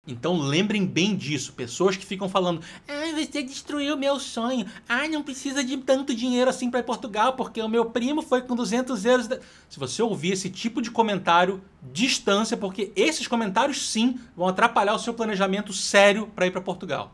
Então lembrem bem disso, pessoas que ficam falando: ah, você destruiu meu sonho, ah, não precisa de tanto dinheiro assim para ir Portugal, porque o meu primo foi com 200 euros. Se você ouvir esse tipo de comentário, distância, porque esses comentários sim vão atrapalhar o seu planejamento sério para ir para Portugal.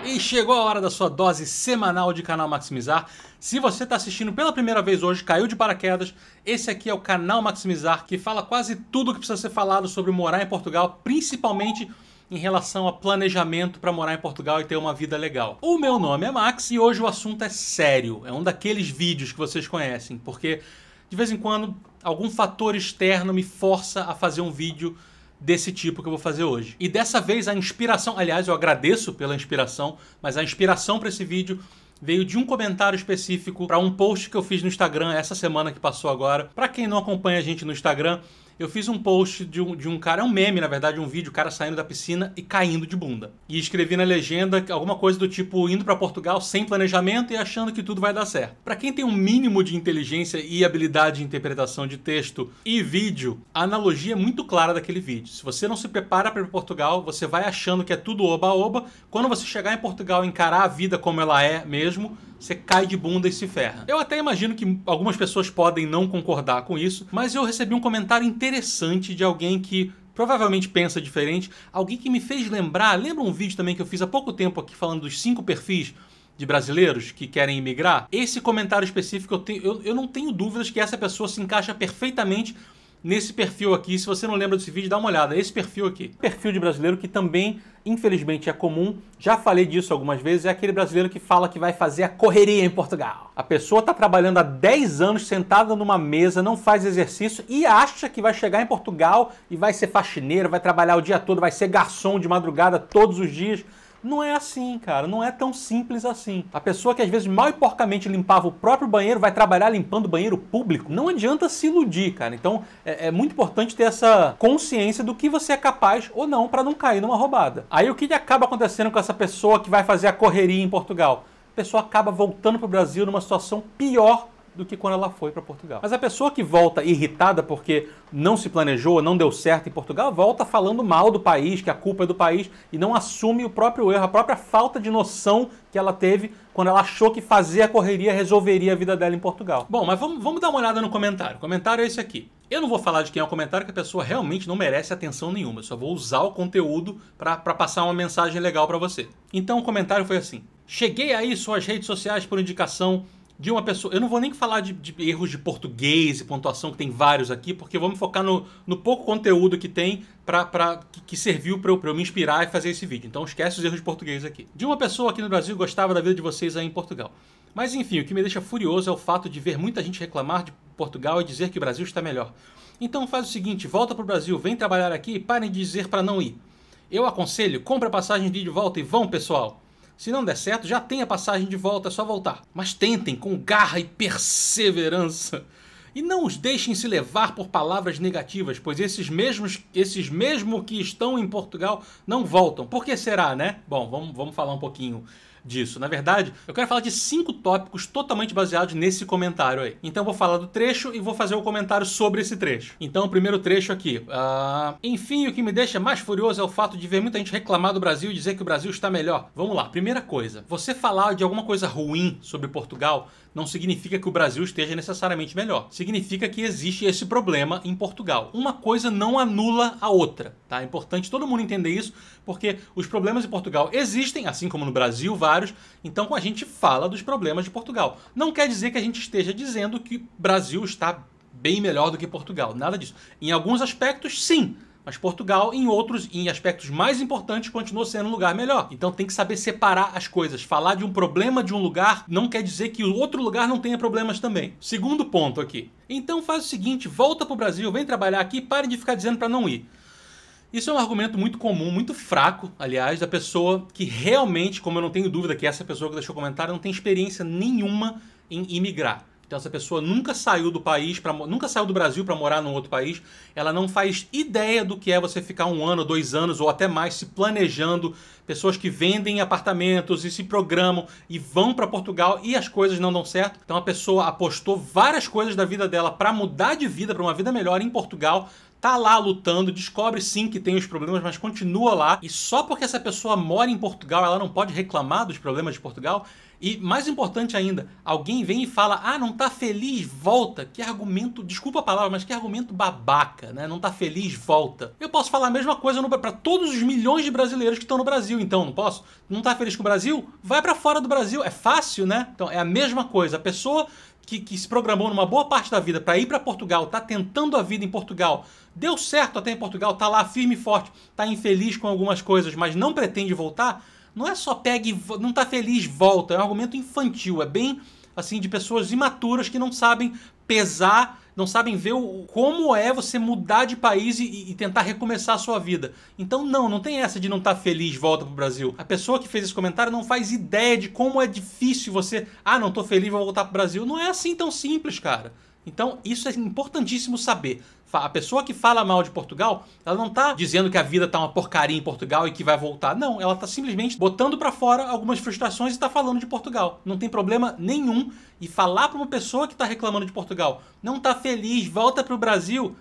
E chegou a hora da sua dose semanal de Canal Maximizar. Se você está assistindo pela primeira vez hoje, caiu de paraquedas, esse aqui é o Canal Maximizar, que fala quase tudo o que precisa ser falado sobre morar em Portugal, principalmente em relação a planejamento para morar em Portugal e ter uma vida legal. O meu nome é Max e hoje o assunto é sério. É um daqueles vídeos que vocês conhecem, porque de vez em quando algum fator externo me força a fazer um vídeo desse tipo que eu vou fazer hoje. E dessa vez a inspiração, aliás, eu agradeço pela inspiração, mas a inspiração para esse vídeo veio de um comentário específico para um post que eu fiz no Instagram essa semana que passou agora. Para quem não acompanha a gente no Instagram, eu fiz um post de um cara, é um meme na verdade, um vídeo, o cara saindo da piscina e caindo de bunda. E escrevi na legenda alguma coisa do tipo indo para Portugal sem planejamento e achando que tudo vai dar certo. Para quem tem um mínimo de inteligência e habilidade de interpretação de texto e vídeo, a analogia é muito clara daquele vídeo. Se você não se prepara para ir para Portugal, você vai achando que é tudo oba-oba. Quando você chegar em Portugal e encarar a vida como ela é mesmo, você cai de bunda e se ferra. Eu até imagino que algumas pessoas podem não concordar com isso, mas eu recebi um comentário interessante de alguém que provavelmente pensa diferente, alguém que me fez lembra um vídeo também que eu fiz há pouco tempo aqui falando dos 5 perfis de brasileiros que querem imigrar? Esse comentário específico, eu não tenho dúvidas que essa pessoa se encaixa perfeitamente nesse perfil aqui. Se você não lembra desse vídeo, dá uma olhada. Esse perfil aqui. Perfil de brasileiro que também, infelizmente, é comum. Já falei disso algumas vezes. É aquele brasileiro que fala que vai fazer a correria em Portugal. A pessoa está trabalhando há 10 anos sentada numa mesa, não faz exercício e acha que vai chegar em Portugal e vai ser faxineiro, vai trabalhar o dia todo, vai ser garçom de madrugada todos os dias. Não é assim, cara. Não é tão simples assim. A pessoa que às vezes mal e porcamente limpava o próprio banheiro vai trabalhar limpando o banheiro público. Não adianta se iludir, cara. Então é muito importante ter essa consciência do que você é capaz ou não para não cair numa roubada. Aí o que acaba acontecendo com essa pessoa que vai fazer a correria em Portugal? A pessoa acaba voltando para o Brasil numa situação pior do que quando ela foi para Portugal. Mas a pessoa que volta irritada porque não se planejou, não deu certo em Portugal, volta falando mal do país, que a culpa é do país e não assume o próprio erro, a própria falta de noção que ela teve quando ela achou que fazer a correria resolveria a vida dela em Portugal. Bom, mas vamos dar uma olhada no comentário. O comentário é esse aqui. Eu não vou falar de quem é o comentário, que a pessoa realmente não merece atenção nenhuma. Eu só vou usar o conteúdo para passar uma mensagem legal para você. Então o comentário foi assim: cheguei aí suas redes sociais por indicação de uma pessoa. Eu não vou nem falar de erros de português e pontuação, que tem vários aqui, porque vamos focar no pouco conteúdo que tem que serviu para eu me inspirar e fazer esse vídeo. Então esquece os erros de português aqui. De uma pessoa aqui no Brasil gostava da vida de vocês aí em Portugal. Mas enfim, o que me deixa furioso é o fato de ver muita gente reclamar de Portugal e dizer que o Brasil está melhor. Então faz o seguinte, volta para o Brasil, vem trabalhar aqui e parem de dizer para não ir. Eu aconselho, compra a passagem de ida e volta e vão, pessoal. Se não der certo, já tem a passagem de volta, é só voltar. Mas tentem com garra e perseverança. E não os deixem se levar por palavras negativas, pois esses mesmo que estão em Portugal não voltam. Por que será, né? Bom, vamos falar um pouquinho disso. Na verdade, eu quero falar de 5 tópicos totalmente baseados nesse comentário aí. Então eu vou falar do trecho e vou fazer o comentário sobre esse trecho. Então o primeiro trecho aqui. Enfim, o que me deixa mais furioso é o fato de ver muita gente reclamar do Brasil e dizer que o Brasil está melhor. Vamos lá. Primeira coisa. Você falar de alguma coisa ruim sobre Portugal não significa que o Brasil esteja necessariamente melhor. Significa que existe esse problema em Portugal. Uma coisa não anula a outra, tá? É importante todo mundo entender isso, porque os problemas em Portugal existem, assim como no Brasil, vários. Então a gente fala dos problemas de Portugal. Não quer dizer que a gente esteja dizendo que o Brasil está bem melhor do que Portugal. Nada disso. Em alguns aspectos, sim. Mas Portugal, em outros, em aspectos mais importantes, continua sendo um lugar melhor. Então tem que saber separar as coisas. Falar de um problema de um lugar não quer dizer que o outro lugar não tenha problemas também. Segundo ponto aqui. Então faz o seguinte, volta pro Brasil, vem trabalhar aqui e pare de ficar dizendo para não ir. Isso é um argumento muito comum, muito fraco, aliás, da pessoa que realmente, como eu não tenho dúvida que essa pessoa que deixou o comentário, não tem experiência nenhuma em imigrar. Então essa pessoa nunca saiu do país, nunca saiu do Brasil para morar num outro país. Ela não faz ideia do que é você ficar 1 ano, 2 anos ou até mais se planejando. Pessoas que vendem apartamentos e se programam e vão para Portugal e as coisas não dão certo. Então a pessoa apostou várias coisas da vida dela para mudar de vida, para uma vida melhor em Portugal. Tá lá lutando, descobre sim que tem os problemas, mas continua lá. E só porque essa pessoa mora em Portugal, ela não pode reclamar dos problemas de Portugal. E mais importante ainda, alguém vem e fala, ah, não tá feliz, volta. Que argumento, desculpa a palavra, mas que argumento babaca, né? Não tá feliz, volta. Eu posso falar a mesma coisa para todos os milhões de brasileiros que estão no Brasil, então, não posso? Não tá feliz com o Brasil? Vai para fora do Brasil, é fácil, né? Então é a mesma coisa, a pessoa que se programou numa boa parte da vida para ir para Portugal, tá tentando a vida em Portugal, deu certo até em Portugal, tá lá firme e forte, tá infeliz com algumas coisas, mas não pretende voltar, não é só pega e não tá feliz, volta, é um argumento infantil, é bem assim de pessoas imaturas que não sabem pesar, não sabem ver como é você mudar de país e tentar recomeçar a sua vida. Então não tem essa de não estar feliz, volta pro Brasil. A pessoa que fez esse comentário não faz ideia de como é difícil você, não tô feliz, vou voltar pro Brasil. Não é assim tão simples, cara. Então isso é importantíssimo saber. A pessoa que fala mal de Portugal, ela não tá dizendo que a vida tá uma porcaria em Portugal e que vai voltar. Não, ela tá simplesmente botando pra fora algumas frustrações e tá falando de Portugal. Não tem problema nenhum. E falar pra uma pessoa que tá reclamando de Portugal, não tá feliz, volta pro Brasil,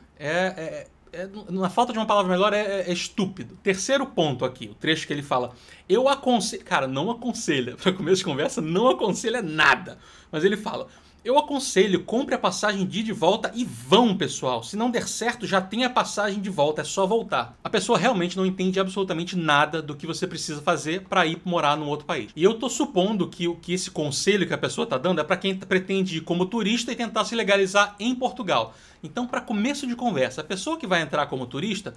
na falta de uma palavra melhor, é estúpido. Terceiro ponto aqui, o trecho que ele fala, eu aconselho... Cara, não aconselha. Pra começo de conversa, não aconselha nada. Mas ele fala... Eu aconselho, compre a passagem de ida e volta e vão, pessoal. Se não der certo, já tem a passagem de volta, é só voltar. A pessoa realmente não entende absolutamente nada do que você precisa fazer para ir morar num outro país. E eu tô supondo que esse conselho que a pessoa tá dando é para quem pretende ir como turista e tentar se legalizar em Portugal. Então, para começo de conversa, a pessoa que vai entrar como turista,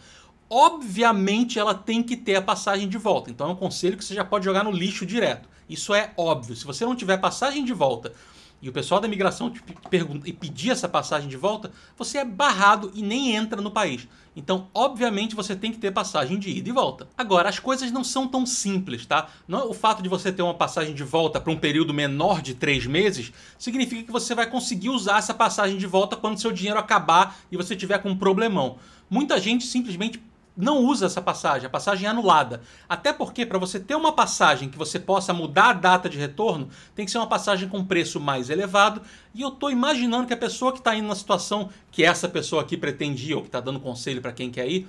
obviamente ela tem que ter a passagem de volta. Então é um conselho que você já pode jogar no lixo direto. Isso é óbvio. Se você não tiver passagem de volta e o pessoal da imigração te pergunta e pedir essa passagem de volta, você é barrado e nem entra no país. Então, obviamente, você tem que ter passagem de ida e volta. Agora, as coisas não são tão simples, tá? Não é o fato de você ter uma passagem de volta para um período menor de 3 meses, significa que você vai conseguir usar essa passagem de volta quando seu dinheiro acabar e você tiver com um problemão. Muita gente simplesmente não usa essa passagem, a passagem é anulada. Até porque para você ter uma passagem que você possa mudar a data de retorno, tem que ser uma passagem com preço mais elevado. E eu estou imaginando que a pessoa que está indo na situação que essa pessoa aqui pretendia, ou que está dando conselho para quem quer ir,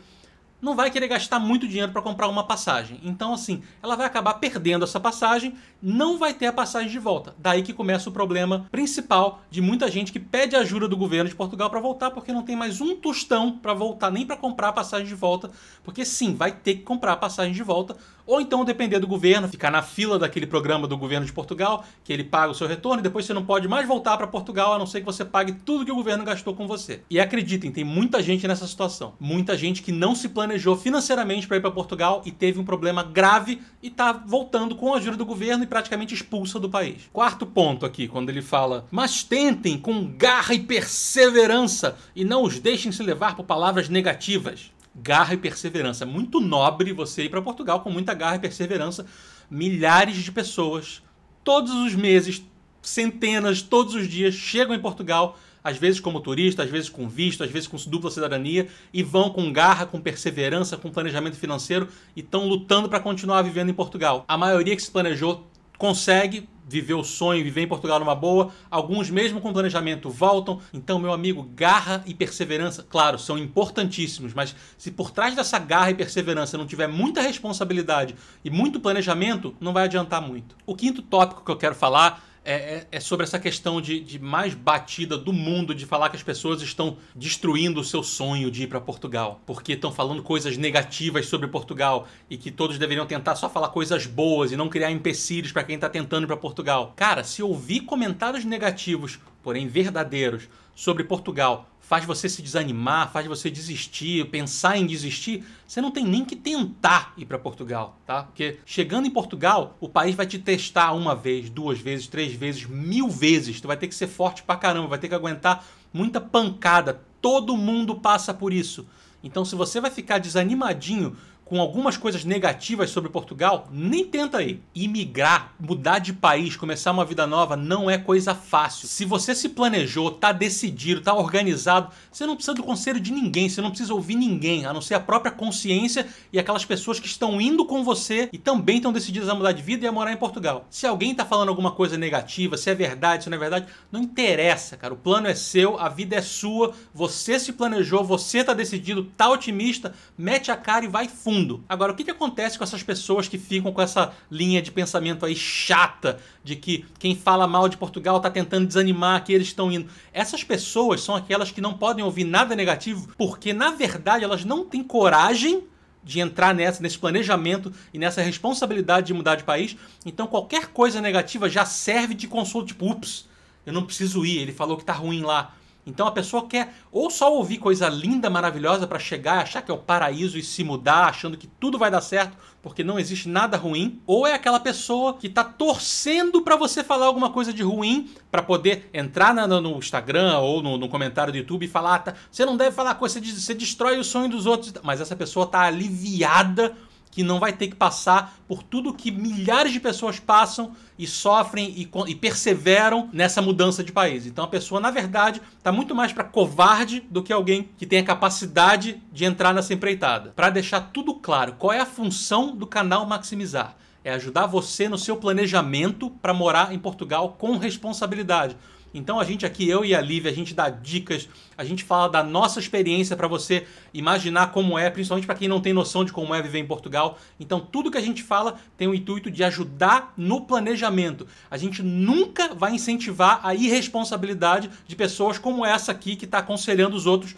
não vai querer gastar muito dinheiro para comprar uma passagem. Então, assim, ela vai acabar perdendo essa passagem, não vai ter a passagem de volta. Daí que começa o problema principal de muita gente que pede ajuda do governo de Portugal para voltar, porque não tem mais um tostão para voltar, nem para comprar a passagem de volta, porque sim, vai ter que comprar a passagem de volta, ou então depender do governo, ficar na fila daquele programa do governo de Portugal, que ele paga o seu retorno e depois você não pode mais voltar para Portugal, a não ser que você pague tudo que o governo gastou com você. E acreditem, tem muita gente nessa situação. Muita gente que não se planejou financeiramente para ir para Portugal e teve um problema grave e está voltando com a ajuda do governo e praticamente expulsa do país. Quarto ponto aqui, quando ele fala, mas tentem com garra e perseverança e não os deixem se levar por palavras negativas. Garra e perseverança. É muito nobre você ir para Portugal com muita garra e perseverança. Milhares de pessoas, todos os meses, centenas, todos os dias, chegam em Portugal, às vezes como turista, às vezes com visto, às vezes com dupla cidadania, e vão com garra, com perseverança, com planejamento financeiro e estão lutando para continuar vivendo em Portugal. A maioria que se planejou consegue viver o sonho, viver em Portugal numa boa. Alguns mesmo com planejamento voltam. Então, meu amigo, garra e perseverança, claro, são importantíssimos, mas se por trás dessa garra e perseverança não tiver muita responsabilidade e muito planejamento, não vai adiantar muito. O quinto tópico que eu quero falar é sobre essa questão de mais batida do mundo, de falar que as pessoas estão destruindo o seu sonho de ir para Portugal, porque estão falando coisas negativas sobre Portugal e que todos deveriam tentar só falar coisas boas e não criar empecilhos para quem está tentando ir para Portugal. Cara, se ouvir comentários negativos, porém verdadeiros, sobre Portugal faz você se desanimar, faz você desistir, pensar em desistir, você não tem nem que tentar ir para Portugal, tá? Porque chegando em Portugal, o país vai te testar 1 vez, 2 vezes, 3 vezes, 1000 vezes. Tu vai ter que ser forte pra caramba, vai ter que aguentar muita pancada. Todo mundo passa por isso. Então, se você vai ficar desanimadinho com algumas coisas negativas sobre Portugal, nem tenta ir. Imigrar, mudar de país, começar uma vida nova não é coisa fácil. Se você se planejou, tá decidido, tá organizado, você não precisa do conselho de ninguém, você não precisa ouvir ninguém, a não ser a própria consciência e aquelas pessoas que estão indo com você e também estão decididas a mudar de vida e a morar em Portugal. Se alguém tá falando alguma coisa negativa, se é verdade, se não é verdade, não interessa, cara. O plano é seu, a vida é sua, você se planejou, você tá decidido, tá otimista, mete a cara e vai fundo. Agora, o que acontece com essas pessoas que ficam com essa linha de pensamento aí chata de que quem fala mal de Portugal tá tentando desanimar que eles estão indo? Essas pessoas são aquelas que não podem ouvir nada negativo porque, na verdade, elas não têm coragem de entrar nesse planejamento e nessa responsabilidade de mudar de país. Então, qualquer coisa negativa já serve de consolo, tipo, ups, eu não preciso ir, ele falou que tá ruim lá. Então a pessoa quer ou só ouvir coisa linda, maravilhosa para chegar, achar que é o paraíso e se mudar, achando que tudo vai dar certo porque não existe nada ruim, ou é aquela pessoa que tá torcendo para você falar alguma coisa de ruim para poder entrar no Instagram ou no comentário do YouTube e falar, tá, você não deve falar coisa, você destrói o sonho dos outros, mas essa pessoa tá aliviada que não vai ter que passar por tudo que milhares de pessoas passam e sofrem e perseveram nessa mudança de país. Então a pessoa, na verdade, está muito mais para covarde do que alguém que tem a capacidade de entrar nessa empreitada. Para deixar tudo claro, qual é a função do canal Maximizar? É ajudar você no seu planejamento para morar em Portugal com responsabilidade. Então a gente aqui, eu e a Lívia, a gente dá dicas, a gente fala da nossa experiência para você imaginar como é, principalmente para quem não tem noção de como é viver em Portugal. Então tudo que a gente fala tem o intuito de ajudar no planejamento. A gente nunca vai incentivar a irresponsabilidade de pessoas como essa aqui que está aconselhando os outros.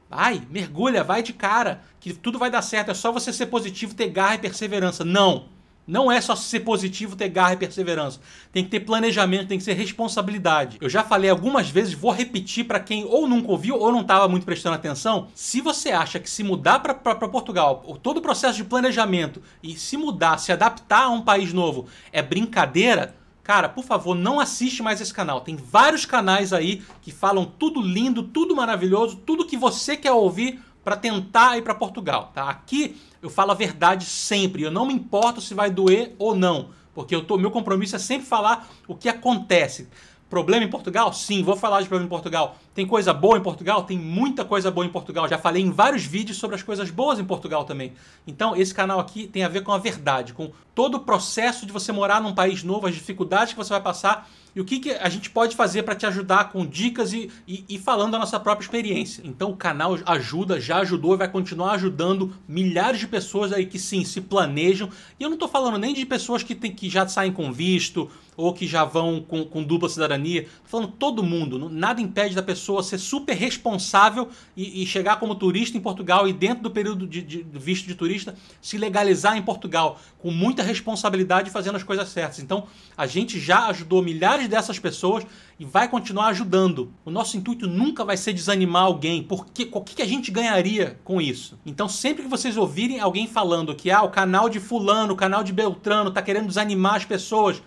Vai, mergulha, vai de cara, que tudo vai dar certo, é só você ser positivo, ter garra e perseverança. Não! Não é só ser positivo, ter garra e perseverança. Tem que ter planejamento, tem que ser responsabilidade. Eu já falei algumas vezes, vou repetir para quem ou nunca ouviu ou não estava muito prestando atenção. Se você acha que se mudar para Portugal, todo o processo de planejamento e se mudar, se adaptar a um país novo é brincadeira, cara, por favor, não assiste mais esse canal. Tem vários canais aí que falam tudo lindo, tudo maravilhoso, tudo que você quer ouvir para tentar ir para Portugal, tá? Aqui eu falo a verdade sempre, eu não me importo se vai doer ou não, porque meu compromisso é sempre falar o que acontece. Problema em Portugal? Sim, vou falar de problema em Portugal. Tem coisa boa em Portugal? Tem muita coisa boa em Portugal. Já falei em vários vídeos sobre as coisas boas em Portugal também. Então, esse canal aqui tem a ver com a verdade, com todo o processo de você morar num país novo, as dificuldades que você vai passar e o que a gente pode fazer para te ajudar com dicas e falando da nossa própria experiência. Então, o canal ajuda, já ajudou e vai continuar ajudando milhares de pessoas aí que sim, se planejam. E eu não estou falando nem de pessoas que já saem com visto ou que já vão com dupla cidadania. Estou falando todo mundo. Nada impede da pessoa ser super responsável e chegar como turista em Portugal e dentro do período de visto de turista se legalizar em Portugal com muita responsabilidade fazendo as coisas certas. Então a gente já ajudou milhares dessas pessoas e vai continuar ajudando. O nosso intuito nunca vai ser desanimar alguém, porque o que a gente ganharia com isso? Então sempre que vocês ouvirem alguém falando que o canal de fulano, o canal de Beltrano está querendo desanimar as pessoas,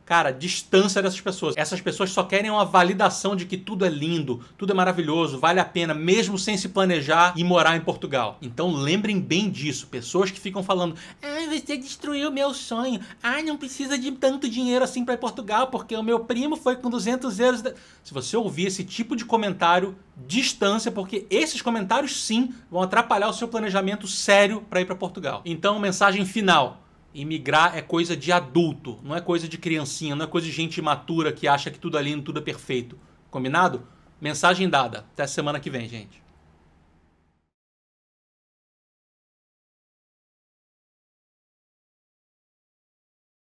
cara, distância dessas pessoas. Essas pessoas só querem uma validação de que tudo é lindo, tudo é maravilhoso, vale a pena, mesmo sem se planejar e morar em Portugal. Então lembrem bem disso. Pessoas que ficam falando, você destruiu meu sonho. Não precisa de tanto dinheiro assim para ir Portugal, porque o meu primo foi com 200 euros. Se você ouvir esse tipo de comentário, distância, porque esses comentários sim vão atrapalhar o seu planejamento sério para ir para Portugal. Então, mensagem final. Imigrar é coisa de adulto, não é coisa de criancinha, não é coisa de gente imatura que acha que tudo é lindo, tudo é perfeito. Combinado? Mensagem dada. Até semana que vem, gente.